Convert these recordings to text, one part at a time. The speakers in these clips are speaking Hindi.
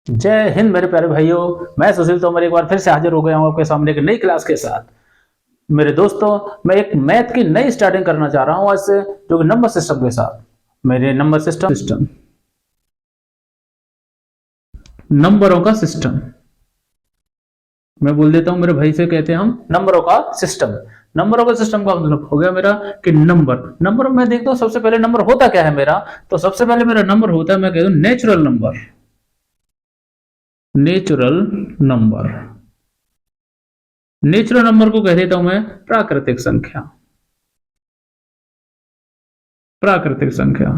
जय हिंद मेरे प्यारे भाइयों। मैं सुशील तोमर एक बार फिर से हाजिर हो गया हूं आपके सामने एक नई क्लास के साथ। मेरे दोस्तों, मैं एक मैथ की नई स्टार्टिंग करना चाह रहा हूं आज से, जो कि नंबर सिस्टम के साथ। मेरे नंबर सिस्टम नंबरों का सिस्टम मैं बोल देता हूं, मेरे भाई से कहते हैं हम नंबरों का सिस्टम। नंबरों का सिस्टम का मतलब हो गया मेरा कि नंबर मैं देखता हूं सबसे पहले नंबर होता क्या है मेरा। तो सबसे पहले मेरा नंबर होता है, मैं कहता हूं natural number. Natural number natural number को कह देता हूं मैं प्राकृतिक संख्या। प्राकृतिक संख्या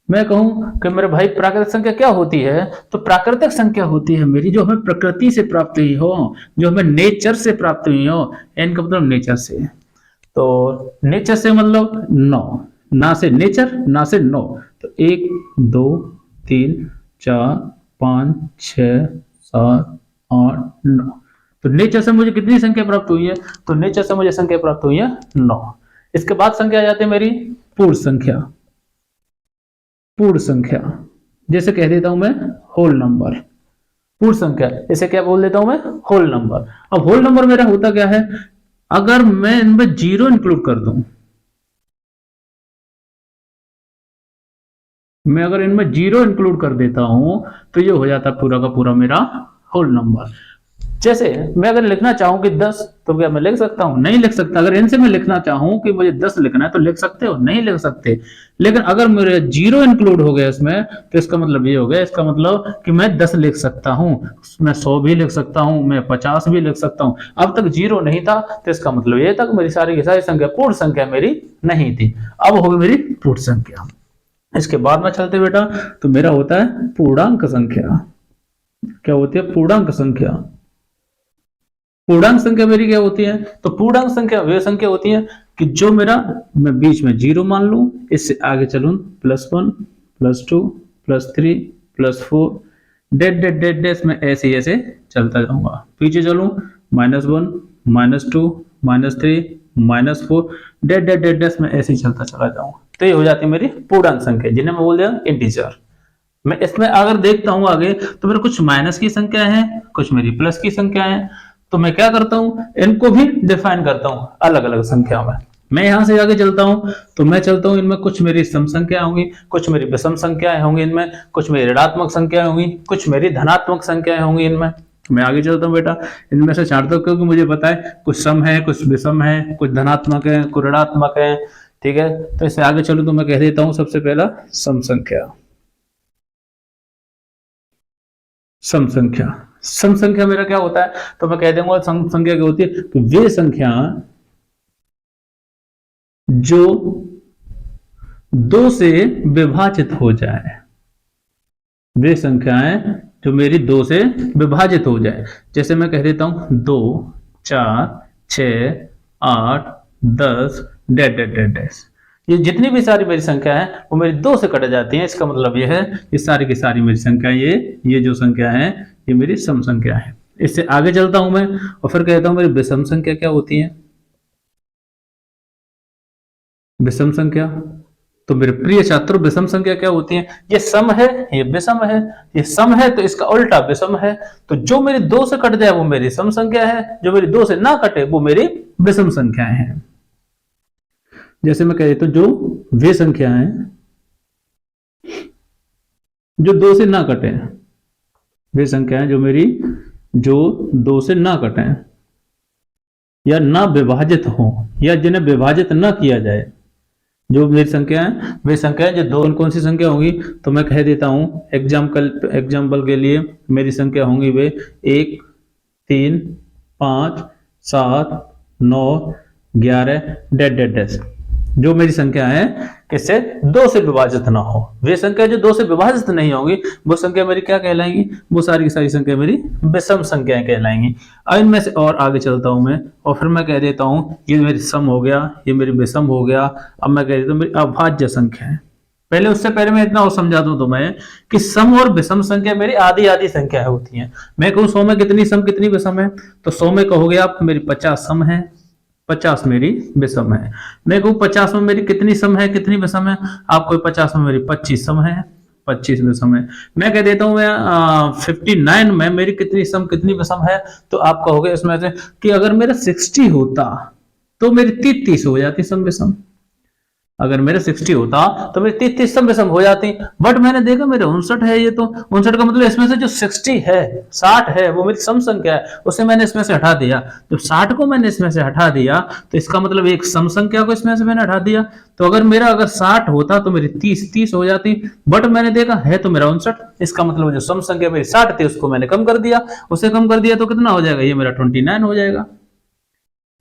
मैं कहूं कि मेरे भाई प्राकृतिक संख्या क्या होती है, तो प्राकृतिक संख्या होती है मेरी जो हमें प्रकृति से प्राप्त हुई हो, जो हमें नेचर से प्राप्त हुई हो। एन का मतलब नेचर से, तो नेचर से मतलब 9, ना से नेचर ना से 9। तो 1 2 3 4 5 6 7 8 9। तो नेचर से मुझे कितनी संख्या प्राप्त हुई है, तो नेचर से मुझे संख्या प्राप्त हुई है 9। इसके बाद संख्या आ जाती है मेरी पूर्ण संख्या। पूर्ण संख्या जैसे कह देता हूं मैं होल नंबर। पूर्ण संख्या इसे क्या बोल देता हूं मैं, होल नंबर। अब होल नंबर मेरा होता क्या है, अगर मैं इनमें जीरो इंक्लूड कर दूं, मैं अगर इनमें जीरो इंक्लूड कर देता हूं तो ये हो जाता पूरा का पूरा मेरा होल नंबर। जैसे मैं अगर लिखना चाहूं कि 10, तो क्या मैं लिख सकता हूं? नहीं लिख सकता। अगर इनसे मैं लिखना चाहूं कि मुझे 10 लिखना है तो लिख सकते हो? नहीं लिख सकते। लेकिन अगर मेरे जीरो इंक्लूड हो गया इसमें, तो इसका मतलब ये हो गया, इसका मतलब कि मैं 10 लिख सकता हूं, मैं 100 भी लिख सकता हूं, मैं 50 भी लिख सकता हूं। अब तक जीरो नहीं था, तो इसका मतलब ये था कि मेरी सारी की सारी संख्या पूर्ण संख्या मेरी नहीं थी। अब होगी मेरी पूर्ण संख्या। इसके बाद में चलते बेटा, तो मेरा होता है पूर्णांक संख्या। क्या होती है? पूर्णांक संख्या। पूर्णांक संख्या मेरी क्या होती है, तो पूर्णांक संख्या वे संख्या होती है कि जो मेरा, मैं बीच में जीरो मान लूं, इससे आगे चलूं +1 +2 +3 +4, डेट डेट डेट डेट में ऐसे ऐसे चलता जाऊंगा। पीछे चलूं -1 -2 -3 -4, डेट डेट डेट डेट में ऐसे ही चलता चला जाऊंगा। तो ये हो जाती है मेरी पूर्णांक संख्या, जिन्हें मैं बोल दिया इंटीजर। मैं इसमें अगर देखता हूं आगे, तो मेरे कुछ माइनस की संख्या है, कुछ मेरी प्लस की संख्या है। तो मैं क्या करता हूं, इनको भी डिफाइन करता हूं अलग अलग संख्या में। मैं यहां से आगे चलता हूं, तो मैं चलता हूं, इनमें कुछ मेरी सम संख्या होंगी, कुछ मेरी विषम संख्याएं होंगी, इनमें कुछ मेरी ऋणात्मक संख्याएं होंगी, कुछ मेरी धनात्मक संख्याएं होंगी इनमें। मैं आगे चलता हूं बेटा, इनमें से छांटता हूं, क्योंकि मुझे पता है कुछ सम है, कुछ विषम है, कुछ धनात्मक है, कुछ ऋणात्मक है। ठीक है, तो इससे आगे चलूं तो मैं कह देता हूं सबसे पहला सम संख्या। सम संख्या, सम संख्या मेरा क्या होता है, तो मैं कह दूंगा सम संख्या क्या होती है, तो वे संख्या जो 2 से विभाजित हो जाए। वे संख्याएं जो मेरी 2 से विभाजित हो जाए। जैसे मैं कह देता हूं 2 4 6 8 10 डेट डेट डेट डेट। ये जितनी भी सारी मेरी संख्या है वो मेरी 2 से कट जाती हैं। इसका मतलब ये है ये सारी की सारी मेरी संख्या, ये जो संख्या है ये मेरी सम संख्या है। इससे आगे चलता हूं मैं और फिर कहता हूं मेरी विषम संख्या क्या होती है। विषम संख्या, तो मेरे प्रिय छात्रों विषम संख्या क्या होती है, ये सम है, ये विषम है। ये सम है तो इसका उल्टा विषम है। तो जो मेरी 2 से कट जाए वो मेरी सम संख्या है, जो मेरी 2 से ना कटे वो मेरी विषम संख्याएं हैं। जैसे मैं कह देता हूं जो वे संख्याएं जो 2 से ना कटे, वे संख्याएं जो मेरी जो 2 से ना कटे या ना विभाजित हो, या जिन्हें विभाजित ना किया जाए, जो मेरी संख्या है वे संख्याएं जो दो, कौन सी संख्या होंगी, तो मैं कह देता हूं एग्जाम्पल के लिए मेरी संख्या होंगी वे 1 3 5 7 9 11 डेट डेट डेट। जो मेरी संख्या है किससे 2 से विभाजित ना हो, वे संख्या जो 2 से विभाजित नहीं होंगी वो संख्या मेरी क्या कहलाएंगी, वो सारी की सारी संख्या मेरी विषम संख्याएं कहलाएंगी। अब इनमें से और आगे चलता हूं मैं और फिर मैं कह देता हूं ये मेरी सम हो गया, ये मेरी विषम हो गया। अब मैं कह देता हूं मेरी अभाज्य संख्या है। पहले उससे पहले मैं इतना और समझा दूं तो मैं कि सम और विषम संख्या मेरी आधी आधी संख्या होती है। मैं कहूं 100 में कितनी सम कितनी विषम है, तो 100 में कहोगे आप मेरी 50 सम है, 50 मेरी विषम है। मैं कहूं 50 में मेरी कितनी सम है कितनी विषम है, आपको 50 में मेरी 25 सम है, 25 विषम है। मैं कह देता हूं मैं 59 में मेरी कितनी सम कितनी विषम है, तो आप कहोगे इसमें से कि अगर मेरा 60 होता तो मेरी 30 हो जाती सम विषम। अगर मेरे 60 होता तो मेरी 30 सम विषम हो जाती, बट मैंने देखा मेरे 59 है, ये तो 59 का मतलब इसमें से जो 60 है 60 है वो मेरी सम संख्या है, उसे मैंने इसमें से हटा दिया। जब 60 को मैंने इसमें से हटा दिया तो इसका मतलब एक सम संख्या को इसमें से मैंने हटा दिया। तो अगर 60 होता तो मेरी 30 हो जाती, बट मैंने देखा है तो मेरा 59, इसका मतलब जो सम संख्या मेरी 60 थी उसको मैंने कम कर दिया, उसे कम कर दिया तो कितना हो जाएगा, ये मेरा 29 हो जाएगा।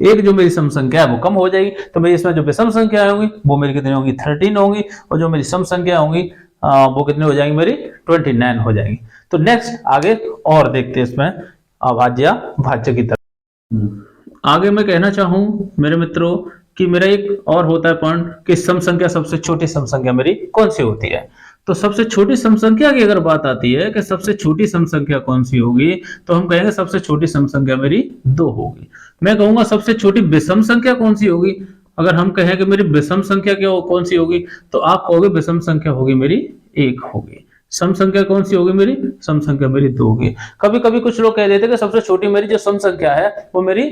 एक जो मेरी सम संख्या है वो कम हो जाएगी, तो मेरी इसमें जो विषम संख्या होंगी वो मेरी कितनी होंगी, 13 होंगी, और जो मेरी सम संख्या होंगी वो कितनी हो जाएंगी, मेरी 29 हो जाएंगी। तो नेक्स्ट आगे और देखते हैं इसमें अभाज्य भाज्य की तरफ। आगे मैं कहना चाहूं मेरे मित्रों कि मेरा एक और होता है पॉइंट कि सम संख्या, सबसे छोटी सम संख्या मेरी कौन सी होती है। तो सबसे छोटी सम संख्या की अगर बात आती है कि सबसे छोटी सम संख्या कौन सी होगी, तो हम कहेंगे सबसे छोटी सम संख्या मेरी 2 होगी। मैं कहूंगा सबसे छोटी विषम संख्या कौन सी होगी, अगर हम कहें कि मेरी विषम संख्या क्या कौन सी होगी, तो आप कहोगे विषम संख्या होगी मेरी 1 होगी। सम संख्या कौन सी होगी मेरी, सम संख्या मेरी 2 होगी। कभी कभी कुछ लोग कह देते हैं कि सबसे छोटी मेरी जो सम संख्या है वो मेरी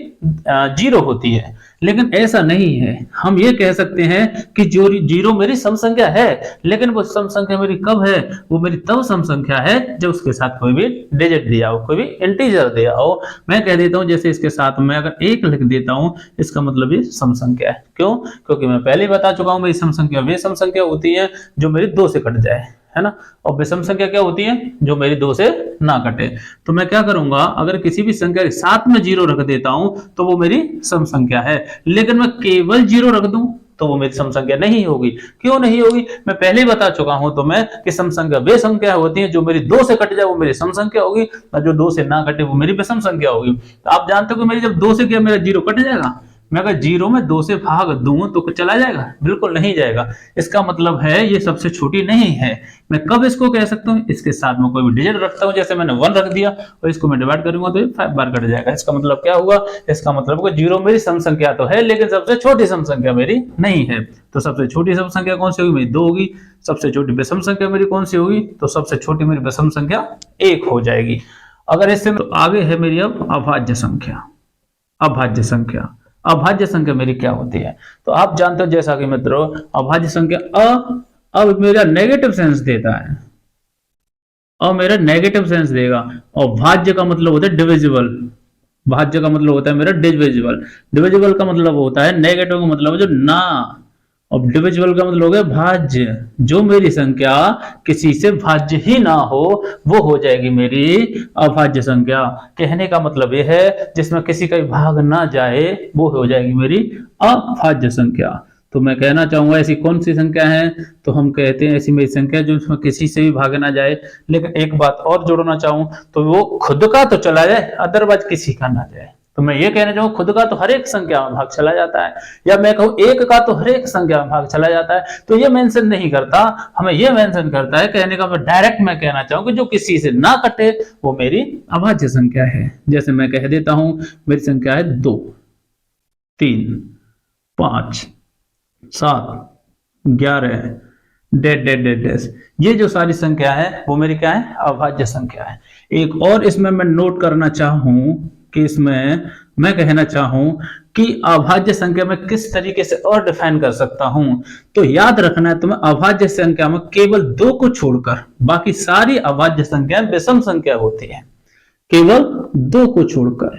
0 होती है, लेकिन ऐसा नहीं है। हम ये कह सकते हैं कि जो 0 मेरी सम संख्या है, लेकिन वो सम संख्या मेरी कब है, वो मेरी तब सम संख्या है जब उसके साथ कोई भी डिजिट दिया हो, कोई भी इंटीजर दिया हो। मैं कह देता हूं जैसे इसके साथ में अगर 1 लिख देता हूं, इसका मतलब ये सम संख्या है। क्यों, क्योंकि मैं पहले ही बता चुका हूं मेरी सम संख्या वे सम संख्या होती है जो मेरी 2 से कट जाए, है ना, और विषम संख्या क्या होती है, जो मेरी 2 से ना कटे। तो मैं क्या करूंगा, अगर किसी भी संख्या के साथ में 0 रख देता हूं तो वो मेरी सम संख्या है, लेकिन मैं केवल 0 रख दूं तो वो मेरी सम संख्या नहीं होगी। क्यों नहीं होगी, मैं पहले ही बता चुका हूं तो मैं कि सम संख्या वे संख्या होती है जो मेरी 2 से कट जाए वो मेरी सम संख्या होगी, और जो 2 से ना कटे वो मेरी विषम संख्या होगी। तो आप जानते हो कि मेरी जब 2 से क्या मेरा 0 कट जाएगा, मैं अगर 0 में 2 से भाग दूं तो चला जाएगा, बिल्कुल नहीं जाएगा। इसका मतलब है ये सबसे छोटी नहीं है। मैं कब इसको कह सकता हूं, इसके साथ में कोई भी डिजिट रखता हूं, जैसे मैंने 1 रख दिया और इसको मैं डिवाइड करूंगा तो ये 5 बार कट जाएगा। इसका मतलब क्या हुआ, इसका मतलब कि 0 मेरी सम संख्या तो है लेकिन सबसे छोटी सम संख्या मेरी नहीं है। तो सबसे छोटी सम संख्या कौन सी होगी, मेरी 2 होगी। सबसे छोटी विषम संख्या मेरी कौन सी होगी, तो सबसे छोटी मेरी विषम संख्या 1 हो जाएगी। अगर इससे तो आगे है मेरी अब अभाज्य संख्या। अभाज्य संख्या, अभाज्य संख्या मेरी क्या होती है, तो आप जानते हो जैसा कि मित्रों अभाज्य संख्या अब मेरा नेगेटिव सेंस देता है, और मेरा नेगेटिव सेंस देगा। और भाज्य का मतलब होता है डिविजिबल, भाज्य का मतलब होता है मेरा डिविजिबल। डिविजिबल का मतलब होता है नेगेटिव का मतलब जो ना, और डिविजिबल का मतलब हो गया भाज्य। जो मेरी संख्या किसी से भाज्य ही ना हो वो हो जाएगी मेरी अभाज्य संख्या। कहने का मतलब यह है जिसमें किसी का भी भाग ना जाए वो हो जाएगी मेरी अभाज्य संख्या। तो मैं कहना चाहूंगा ऐसी कौन सी संख्या है, तो हम कहते हैं ऐसी मेरी संख्या जो इसमें किसी से भी भाग ना जाए। लेकिन एक बात और जोड़ना चाहूं तो वो खुद का तो चला जाए, अदरवाइज किसी का ना जाए। तो मैं ये कहना चाहूँ खुद का तो हर एक संख्या में भाग चला जाता है, या मैं कहूँ एक का तो हर एक संख्या में भाग चला जाता है। तो ये मेंशन नहीं करता, हमें ये मेंशन करता है। कहने का मैं डायरेक्ट मैं कहना चाहूँ कि जो किसी से ना कटे वो मेरी अभाज्य संख्या है। जैसे मैं कह देता हूं मेरी संख्या है 2, 3, 5, 7, 11, डेड डेड डेड डेड, ये जो सारी संख्या है वो मेरी क्या है, अभाज्य संख्या है। एक और इसमें मैं नोट करना चाहूं कि इसमें मैं कहना चाहूं कि अभाज्य संख्या में किस तरीके से और डिफाइन कर सकता हूं। तो याद रखना है तुम्हें, अभाज्य संख्या में केवल 2 को छोड़कर बाकी सारी अभाज्य संख्याएं विषम संख्या होती है, केवल 2 को छोड़कर।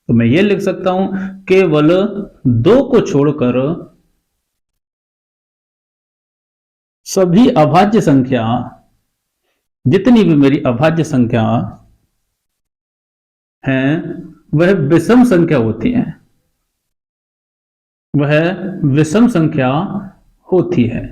तो मैं ये लिख सकता हूं केवल 2 को छोड़कर सभी अभाज्य संख्या, जितनी भी मेरी अभाज्य संख्या हैं वह विषम संख्या होती है, वह विषम संख्या होती है।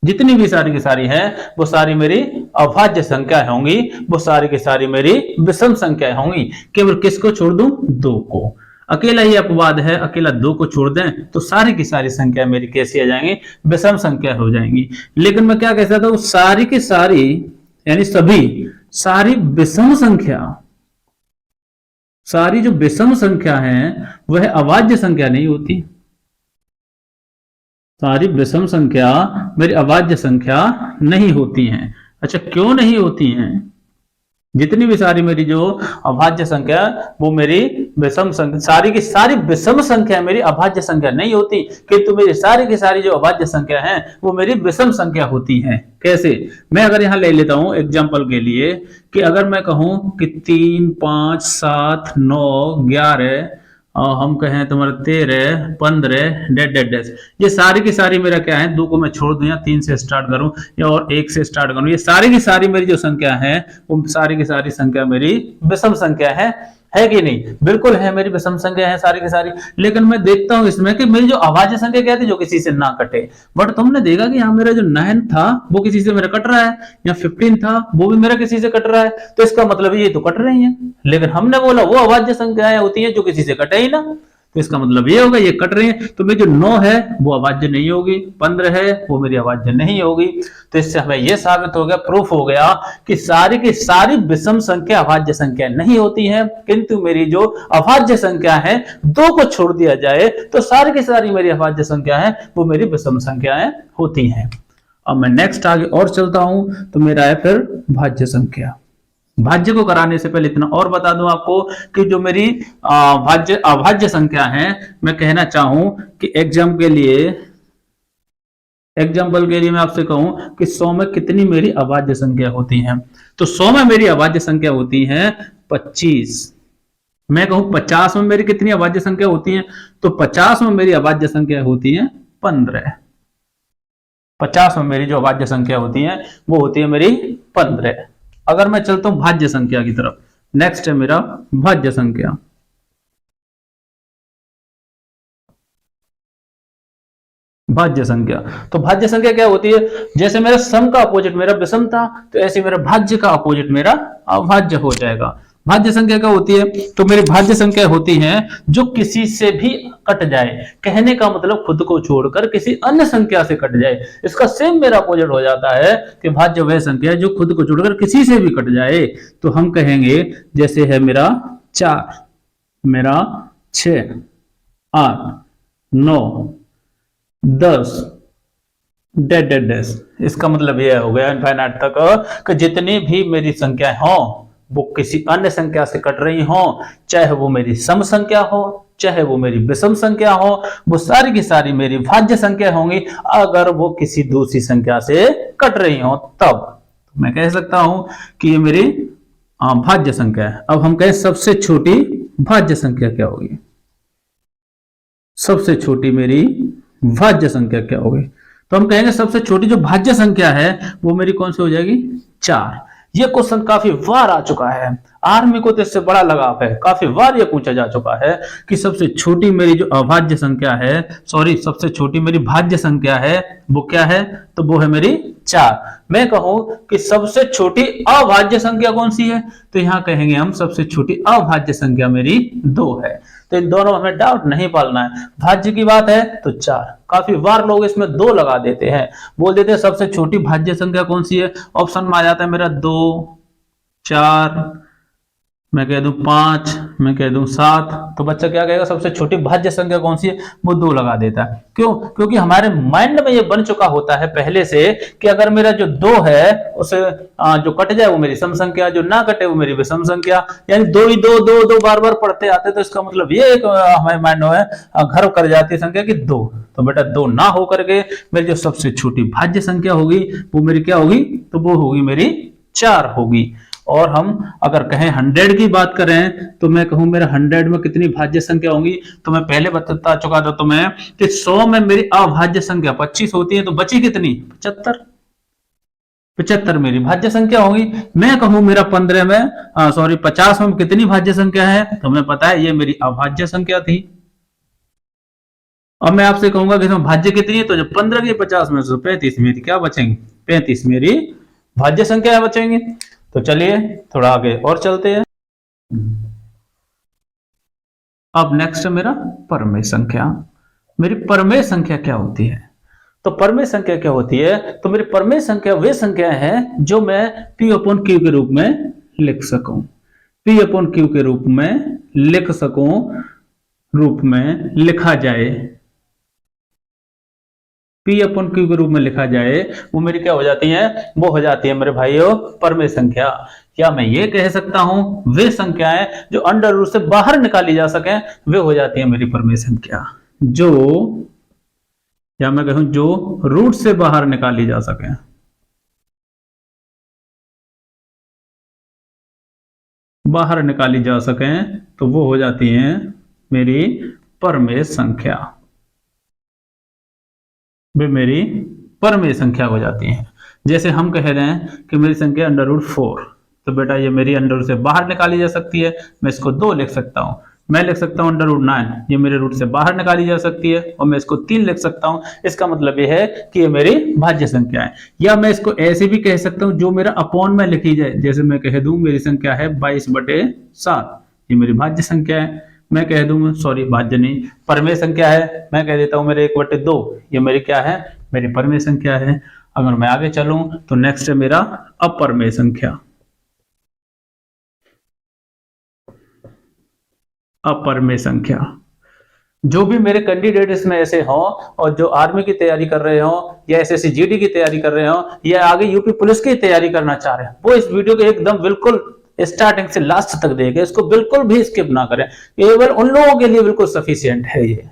जितनी भी सारी की सारी है वो सारी मेरी अभाज्य संख्या होंगी, वो सारी की सारी मेरी विषम संख्या होंगी। केवल किसको छोड़ दूं, 2 को। अकेला ही अपवाद है, अकेला 2 को छोड़ दें तो सारी की सारी संख्या मेरी कैसी आ जाएंगी, विषम संख्या हो जाएंगी। लेकिन मैं क्या कह सकता हूं, सारी की सारी यानी सभी सारी विषम संख्या, सारी जो विषम संख्या है वह अभाज्य संख्या नहीं होती। सारी विषम संख्या मेरी अभाज्य संख्या नहीं होती हैं। अच्छा, क्यों नहीं होती हैं? जितनी भी सारी मेरी जो अभाज्य संख्या वो मेरी विषम संख्या, सारी की सारी विषम संख्या मेरी अभाज्य संख्या नहीं होती, किंतु मेरी सारी की सारी जो अभाज्य संख्या है वो मेरी विषम संख्या होती है। कैसे? मैं अगर यहां ले लेता हूं एग्जांपल के लिए कि अगर मैं कहूं कि 3, 5, 7, 9, 11 और हम कहें तुम्हारा 13, 15 डेड डेड डेड, ये सारी की सारी मेरा क्या है, 2 को मैं छोड़ दूं या 3 से स्टार्ट करूं या और 1 से स्टार्ट करूं, ये सारी की सारी मेरी जो संख्या है वो सारी की सारी संख्या मेरी विषम संख्या है कि नहीं? बिल्कुल है, मेरी विषम संख्या है सारी की सारी। लेकिन मैं देखता हूं इसमें कि मेरी जो अभाज्य संख्या क्या थी, जो किसी से ना कटे। बट तुमने देखा कि यहाँ मेरा जो 9 था वो किसी से मेरा कट रहा है, या 15 था वो भी मेरा किसी से कट रहा है, तो इसका मतलब ये तो कट रही है। लेकिन हमने बोला वो अभाज्य संख्याएं होती है जो किसी से कटे ही ना, तो इसका मतलब ये होगा ये कट रही है, तो मेरी जो 9 है वो अभाज्य नहीं होगी, 15 है वो मेरी अभाज्य नहीं होगी। तो इससे हमें यह साबित हो गया, प्रूफ हो गया कि सारी की सारी विषम संख्या अभाज्य संख्या नहीं होती है, किंतु मेरी जो अभाज्य संख्या है 2 को छोड़ दिया जाए तो सारी की सारी मेरी अभाज्य संख्या है वो मेरी विषम संख्याएं होती हैं। अब मैं नेक्स्ट आगे और चलता हूं, तो मेरा है फिर भाज्य संख्या। भाज्य को कराने से पहले इतना और बता दूं आपको कि जो मेरी भाज्य अभाज्य संख्या है, मैं कहना चाहूं कि एग्जाम्पल के लिए मैं आपसे कहूं कि 100 में कितनी मेरी अभाज्य संख्या होती है, तो 100 में मेरी अभाज्य संख्या होती है 25। मैं कहूं 50 में मेरी कितनी अभाज्य संख्या होती है, तो 50 में मेरी अभाज्य संख्या होती है 15। 50 में मेरी जो अभाज्य संख्या होती है वो होती है मेरी 15। अगर मैं चलता हूं भाज्य संख्या की तरफ, नेक्स्ट है मेरा भाज्य संख्या। भाज्य संख्या, तो भाज्य संख्या क्या होती है? जैसे मेरा सम का अपोजिट मेरा विषम था, तो ऐसे मेरा भाज्य का अपोजिट मेरा अभाज्य हो जाएगा। भाज्य संख्या क्या होती है? तो मेरी भाज्य संख्या होती है जो किसी से भी कट जाए, कहने का मतलब खुद को छोड़कर किसी अन्य संख्या से कट जाए। इसका सेम मेरा अपोजिट हो जाता है कि भाज्य वह संख्या जो खुद को छोड़कर किसी से भी कट जाए। तो हम कहेंगे जैसे है मेरा 4, मेरा 6, 8, 9, 10 डेड डेड डेस। इसका मतलब यह हो गया इनफाइनाइट तक कि जितनी भी मेरी संख्या हो वो किसी अन्य संख्या से कट रही हो, चाहे वो मेरी सम संख्या हो चाहे वो मेरी विषम संख्या हो, वो सारी की सारी मेरी भाज्य संख्या होंगी अगर वो किसी दूसरी संख्या से कट रही हो तब। तो मैं कह सकता हूं कि ये मेरी भाज्य संख्या है। अब हम कहें सबसे छोटी भाज्य संख्या क्या होगी? सबसे छोटी मेरी भाज्य संख्या क्या होगी? तो हम कहेंगे सबसे छोटी जो भाज्य संख्या है वो मेरी कौन सी हो जाएगी? 4। ये क्वेश्चन काफी बार आ चुका है, आर्मी को तो इससे बड़ा लगाव है, काफी बार ये पूछा जा चुका है कि सबसे छोटी मेरी जो अभाज्य संख्या है, सॉरी सबसे छोटी मेरी भाज्य संख्या है वो क्या है? तो वो है मेरी 4। मैं कहूं कि सबसे छोटी अभाज्य संख्या कौन सी है, तो यहां कहेंगे हम सबसे छोटी अभाज्य संख्या मेरी 2 है। तो इन दोनों हमें डाउट नहीं पालना है, भाज्य की बात है तो 4। काफी बार लोग इसमें 2 लगा देते हैं, बोल देते हैं सबसे छोटी भाज्य संख्या कौन सी है, ऑप्शन में आ जाता है मेरा 2, 4, मैं कह दूं 5, मैं कह दूं 7, तो बच्चा क्या कहेगा सबसे छोटी भाज्य संख्या कौन सी है, वो 2 लगा देता है। क्यों? क्योंकि हमारे माइंड में ये बन चुका होता है पहले से कि अगर मेरा जो 2 है उसे जो कट जाए वो मेरी सम संख्या, जो ना कटे वो मेरी विषम संख्या, यानी 2 ही 2 2 2 बार बार पढ़ते आते, तो इसका मतलब ये हमारे माइंड में घर कर जाती है संख्या की 2। तो बेटा 2 ना हो करके मेरी जो सबसे छोटी भाज्य संख्या होगी वो मेरी क्या होगी? तो वो होगी मेरी 4 होगी। और हम अगर कहें 100 की बात करें तो मैं कहूं मेरा 100 में कितनी भाज्य संख्या होंगी, तो मैं पहले बता चुका था तुम्हें कि 100 में मेरी अभाज्य संख्या 25 होती है, तो बची कितनी? 75। 75 मेरी भाज्य संख्या होगी। मैं कहूं मेरा 15 में 50 में कितनी भाज्य संख्या है, तो हमें पता है ये मेरी अभाज्य संख्या थी। अब मैं आपसे कहूंगा कि इसमें भाज्य कितनी है, तो जब 15 की 50 में से 35 मेरी क्या बचेंगी? 35 मेरी भाज्य संख्या बचेंगी। तो चलिए थोड़ा आगे और चलते हैं। अब नेक्स्ट मेरा परमेय संख्या। मेरी परमेय संख्या क्या होती है? तो परमेय संख्या क्या होती है? तो मेरी परमेय संख्या वे संख्या है जो मैं P अपॉन Q के रूप में लिख सकूं, P अपॉन Q के रूप में लिख सकूं, रूप में लिखा जाए। P अपन Q के रूप में लिखा जाए, वो मेरी क्या हो जाती है, वो हो जाती है मेरे भाइयों परमेय संख्या। या मैं ये कह सकता हूं वे संख्याएं जो अंडर रूट से बाहर निकाली जा सके वे हो जाती है मेरी परमेय संख्या। जो, या मैं कहूं जो रूट से बाहर निकाली जा सके, बाहर निकाली जा सके तो वो हो जाती है मेरी परमेय संख्या, वे मेरी परमेय संख्या हो जाती है। जैसे हम कह रहे हैं कि मेरी संख्या अंडर रूट 4, तो बेटा ये मेरी अंडर रूट से बाहर निकाली जा सकती है, मैं इसको 2 लिख सकता हूं। मैं लिख सकता हूं अंडर रूट 9, ये मेरे रूट से बाहर निकाली जा सकती है, और मैं इसको 3 लिख सकता हूं। इसका मतलब ये है कि ये मेरी भाज्य संख्या है। या मैं इसको ऐसे भी कह सकता हूं जो मेरा अपॉन में लिखी जाए, जैसे मैं कह दूं मेरी संख्या है 22/7, ये मेरी भाज्य संख्या है। मैं कह दूं, सॉरी भाज्य नहीं, परमेय संख्या है, मैं कह देता हूं मेरे 1/2, ये मेरी क्या है, मेरी परमेय संख्या है। अगर मैं आगे चलूं तो नेक्स्ट है मेरा अपरमेय संख्या। अपरमेय संख्या, जो भी मेरे कैंडिडेट इसमें ऐसे हों और जो आर्मी की तैयारी कर रहे हो, या एसएससी जीडी की तैयारी कर रहे हो, या आगे यूपी पुलिस की तैयारी करना चाह रहे हैं, वो इस वीडियो को एकदम बिल्कुल स्टार्टिंग से लास्ट तक देखें, इसको बिल्कुल भी स्किप ना करें। केवल उन लोगों के लिए बिल्कुल सफिशिएंट है ये,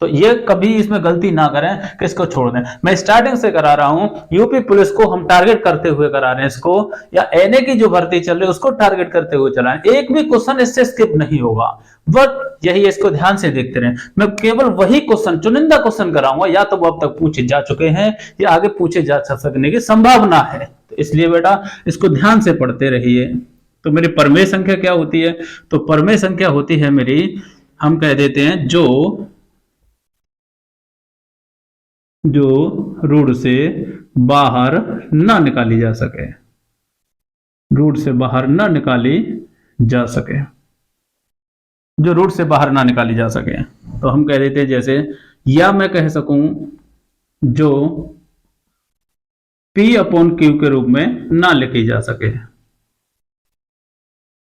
तो ये कभी इसमें गलती ना करें कि इसको छोड़ दें। मैं स्टार्टिंग से करा रहा हूं, यूपी पुलिस को हम टारगेट करते हुए करा रहे हैं इसको, या एनए की जो भर्ती चल रही है उसको टारगेट करते हुए चला रहे हैं। एक भी क्वेश्चन इससे स्किप नहीं होगा, बट यही इसको ध्यान से देखते रहें। मैं केवल वही क्वेश्चन, चुनिंदा क्वेश्चन कराऊंगा, या तो वो अब तक पूछे जा चुके हैं या आगे पूछे जा सकने की संभावना है, तो इसलिए बेटा इसको ध्यान से पढ़ते रहिए। तो मेरी परमेय संख्या क्या होती है, तो परमेय संख्या होती है मेरी, हम कह देते हैं जो रूट से बाहर ना निकाली जा सके, रूट से बाहर ना निकाली जा सके, जो रूट से बाहर ना निकाली जा सके, तो हम कह देते हैं जैसे, या मैं कह सकूं जो P/Q के रूप में ना लिखी जा सके,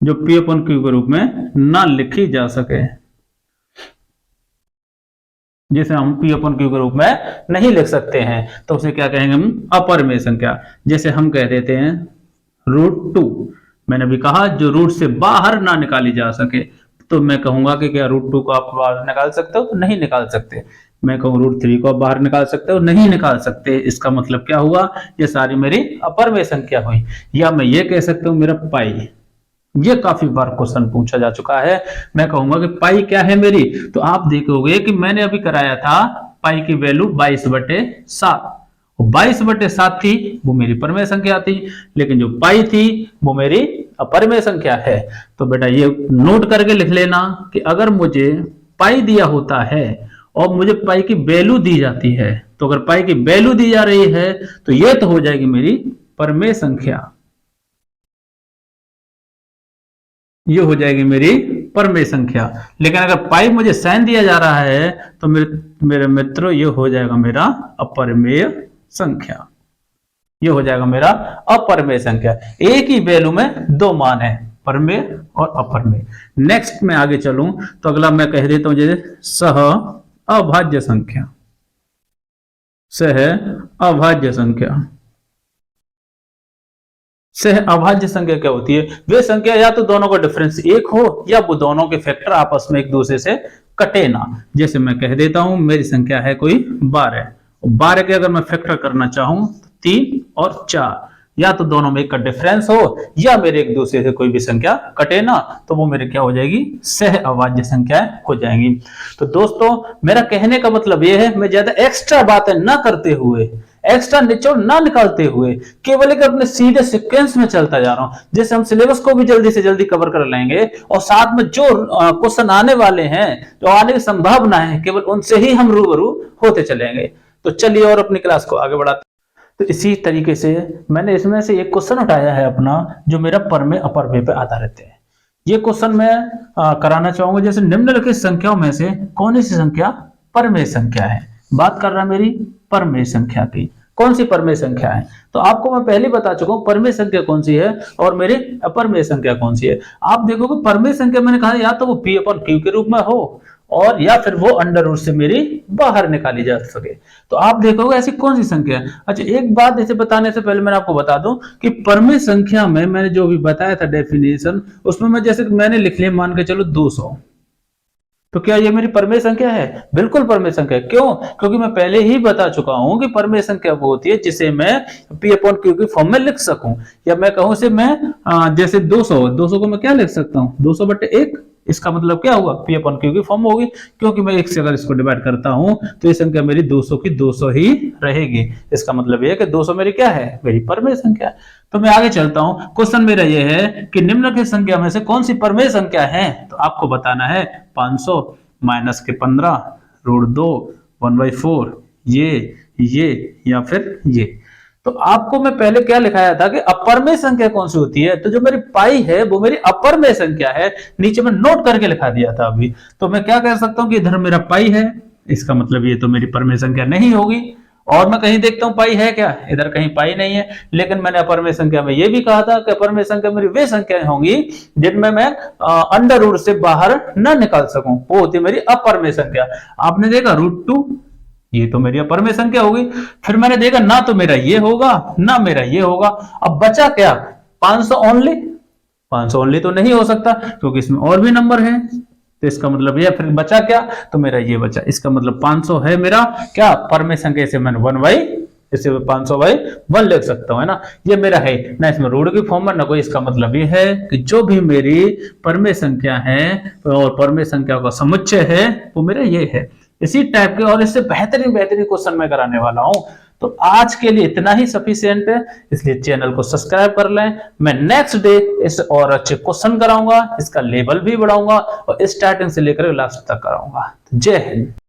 जो P/Q के रूप में ना लिखी जा सके, जिसे हम P/Q के रूप में नहीं लिख सकते हैं, तो उसे क्या कहेंगे हम, अपरमेय संख्या। जैसे हम कह देते हैं √2, मैंने भी कहा जो रूट से बाहर ना निकाली जा सके, तो मैं कहूंगा कि क्या √2 को आप बाहर निकाल सकते हो, तो नहीं निकाल सकते। मैं कहूँ √3 को आप बाहर निकाल सकते हो, नहीं निकाल सकते। इसका मतलब क्या हुआ, ये सारी मेरी अपरमेय संख्या हुई। या मैं ये कह सकता हूँ मेरा पाई, ये काफी बार क्वेश्चन पूछा जा चुका है। मैं कहूंगा कि पाई क्या है मेरी, तो आप देखोगे कि मैंने अभी कराया था पाई की वैल्यू 22/7, 22/7 थी, वो मेरी परमेय संख्या थी, लेकिन जो पाई थी वो मेरी अपरमेय संख्या है। तो बेटा ये नोट करके लिख लेना कि अगर मुझे पाई दिया होता है और मुझे पाई की वैल्यू दी जाती है, तो अगर पाई की वैल्यू दी जा रही है तो ये तो हो जाएगी मेरी परमेय संख्या, ये हो जाएगी मेरी परमेय संख्या। लेकिन अगर पाई मुझे साइन दिया जा रहा है तो मेरे मित्रों ये हो जाएगा मेरा अपरमेय संख्या, ये हो जाएगा मेरा अपरमेय संख्या। एक ही वैल्यू में 2 मान है, परमेय और अपरमेय। नेक्स्ट में आगे चलूं तो अगला मैं कह देता हूं जैसे सह अभाज्य संख्या, सह अभाज्य संख्या। सह अभाज्य संख्या क्या होती है, वे संख्या या तो दोनों का डिफरेंस 1 हो या वो दोनों के फैक्टर आपस में एक दूसरे से कटे ना। जैसे मैं कह देता हूं मेरी संख्या है कोई 12, 12 के अगर मैं फैक्टर करना चाहूं तो 3 और 4, या तो दोनों में एक का डिफरेंस हो या मेरे एक दूसरे से कोई भी संख्या कटे ना, तो वो मेरे क्या हो जाएगी, सह अभाज्य संख्याएं हो जाएंगी। तो दोस्तों मेरा कहने का मतलब ये है, मैं ज्यादा एक्स्ट्रा बातें ना करते हुए, एक्स्ट्रा निचोड़ ना निकालते हुए, केवल एक अपने सीधे सीक्वेंस में चलता जा रहा हूं। जैसे हम सिलेबस को भी जल्दी से जल्दी कवर कर लेंगे और साथ में जो क्वेश्चन आने वाले हैं, जो आने की संभावना है, केवल उनसे ही हम रूबरू होते चलेंगे। तो चलिए और अपनी क्लास को आगे बढ़ाते। तो इसी तरीके से मैंने इसमें से एक क्वेश्चन उठाया है अपना, जो मेरा परमेय अपरमेय पे आधारित है। ये क्वेश्चन मैं कराना चाहूंगा, जैसे निम्नलिखित संख्याओं में से कौन सी संख्या परमेय संख्या है। बात कर रहा मेरी परमेय संख्या की, कौन सी परमेय संख्या है। तो आपको मैं पहले बता चुका हूं परमेय संख्या कौन सी है और मेरी अपरमेय संख्या कौन सी है। आप देखोगे परमेय संख्या मैंने कहा या तो वो P/Q के रूप में हो, और या फिर वो अंडर रूट से मेरी बाहर निकाली जा सके। तो आप देखोगे ऐसी कौन सी संख्या है। अच्छा, एक बात इसे बताने से पहले मैंने आपको बता दूं कि परमेय संख्या में मैंने जो भी बताया था डेफिनेशन, उसमें मैं जैसे मैंने लिख लिया, मान के चलो 200, तो क्या ये मेरी परमेय संख्या है? बिल्कुल परमेय संख्या है। क्यों? क्योंकि मैं पहले ही बता चुका हूं कि परमेय संख्या वो होती है जिसे मैं P अपॉन Q की फॉर्म में लिख सकूं, या मैं कहूं से मैं जैसे 200 को मैं क्या लिख सकता हूं, 200/1, इसका मतलब क्या हुआ, P अपॉन Q की फॉर्म होगी, क्योंकि मैं एक से अगर इसको डिवाइड करता हूं तो ये संख्या मेरी 200 की 200 ही रहेगी। इसका मतलब ये है कि 200 मेरी क्या है, मेरी परमेय संख्या है। तो मैं आगे चलता हूं। क्वेश्चन मेरा ये है कि निम्नलिखित संख्या में से कौन सी परमेय संख्या है? तो आपको बताना है 500 माइनस के 15 रूट 2 1/4, ये या फिर ये। तो आपको मैं पहले क्या लिखाया था कि अपरमेय संख्या कौन सी होती है, तो जो मेरी पाई है वो मेरी अपरमेय संख्या है, नीचे में नोट करके लिखा दिया था अभी। तो मैं क्या कह सकता हूं कि इधर मेरा पाई है, इसका मतलब ये तो मेरी परमेय संख्या नहीं होगी। और मैं कहीं देखता हूं पाई है क्या, इधर कहीं पाई नहीं है। लेकिन मैंने अपरमेय संख्या में ये भी कहा था कि अपरमेय संख्या मेरी वे संख्याएं होंगी जिनमें मैं अंडर रूट से बाहर न निकाल सकूं, वो होती मेरी अपरमेय संख्या। आपने देखा √2, ये तो मेरी अपरमेय संख्या होगी। फिर मैंने देखा ना तो मेरा ये होगा ना मेरा ये होगा। अब बचा क्या, 500 ओनली। 500 ओनली तो नहीं हो सकता क्योंकि इसमें और भी नंबर है, तो इसका मतलब ये। फिर बचा क्या, तो मेरा ये बचा। इसका मतलब 500 है मेरा क्या, परमेय संख्या से मैंने 1/, इसे 500/1 लिख सकता हूं, है ना। ये मेरा है ना, इसमें रूट की फॉर्म में ना कोई। इसका मतलब ये है कि जो भी मेरी परमेय संख्या है और परमेय संख्या का समुच्चय है वो मेरा ये है। इसी टाइप के और इससे बेहतरीन क्वेश्चन मैं कराने वाला हूं। तो आज के लिए इतना ही सफिशिएंट है, इसलिए चैनल को सब्सक्राइब कर लें। मैं नेक्स्ट डे इस और अच्छे क्वेश्चन कराऊंगा, इसका लेवल भी बढ़ाऊंगा और स्टार्टिंग से लेकर लास्ट तक कराऊंगा। जय हिंद।